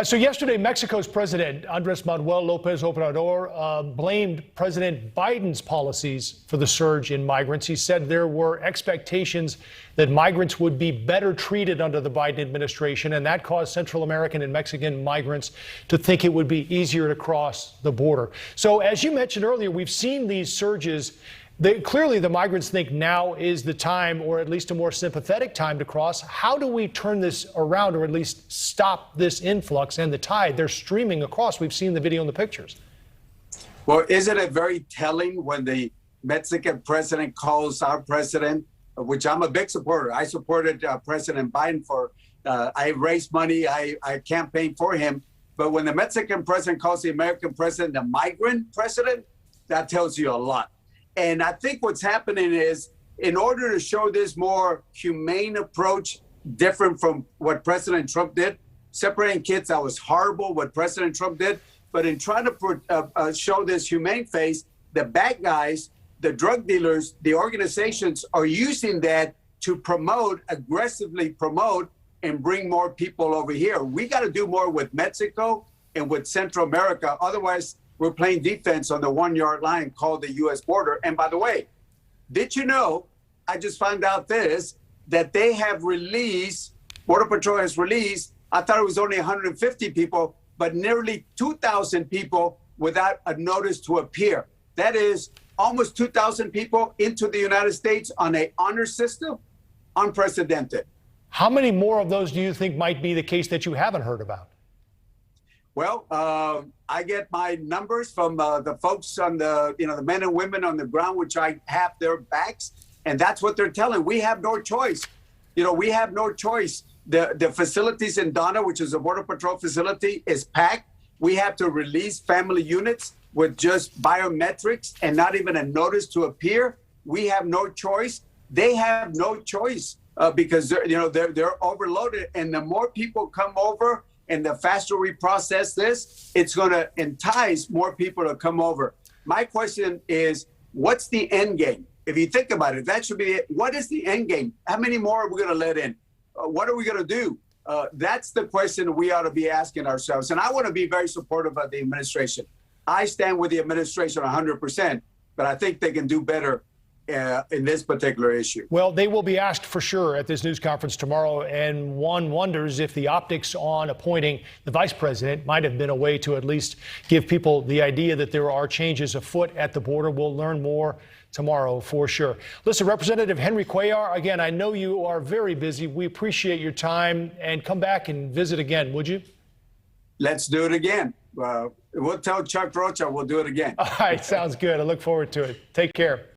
So yesterday, Mexico's President Andres Manuel Lopez Obrador blamed President Biden's policies for the surge in migrants. He said there were expectations that migrants would be better treated under the Biden administration, and that caused Central American and Mexican migrants to think it would be easier to cross the border. So as you mentioned earlier, we've seen these surges. Clearly, the migrants think now is the time, or at least a more sympathetic time, to cross. How do we turn this around, or at least stop this influx and the tide? They're streaming across. We've seen the video and the pictures. Well, isn't it very telling when the Mexican president calls our president, which I'm a big supporter. I supported President Biden I raised money, I campaigned for him. But when the Mexican president calls the American president the migrant president, that tells you a lot. And I think what's happening is, in order to show this more humane approach, different from what President Trump did, separating kids, that was horrible what President Trump did. But in trying to show this humane face, the bad guys, the drug dealers, the organizations are using that to aggressively promote, and bring more people over here. We got to do more with Mexico and with Central America. Otherwise, we're playing defense on the 1 yard line called the U.S. border. And by the way, did you know, I just found out that they have released, Border Patrol has released, I thought it was only 150 people, but nearly 2,000 people without a notice to appear. That is almost 2,000 people into the United States on an honor system, unprecedented. How many more of those do you think might be the case that you haven't heard about? Well, I get my numbers from the folks on the men and women on the ground, which I have their backs, and that's what they're telling. We have no choice. We have no choice. The facilities in Donlon, which is a Border Patrol facility, is packed. We have to release family units with just biometrics and not even a notice to appear. We have no choice. They have no choice because they're overloaded, and the more people come over, and the faster we process this, it's going to entice more people to come over. My question is, what's the end game? If you think about it, that should be it. What is the end game? How many more are we going to let in? What are we going to do? That's the question we ought to be asking ourselves. And I want to be very supportive of the administration. I stand with the administration 100%, but I think they can do better in this particular issue. Well, they will be asked for sure at this news conference tomorrow, and one wonders if the optics on appointing the vice president might have been a way to at least give people the idea that there are changes afoot at the border. We'll learn more tomorrow for sure. Listen, Representative Henry Cuellar, again, I know you are very busy. We appreciate your time, and come back and visit again, would you? Let's do it again. We'll tell Chuck Rocha we'll do it again. All right, sounds good. I look forward to it. Take care.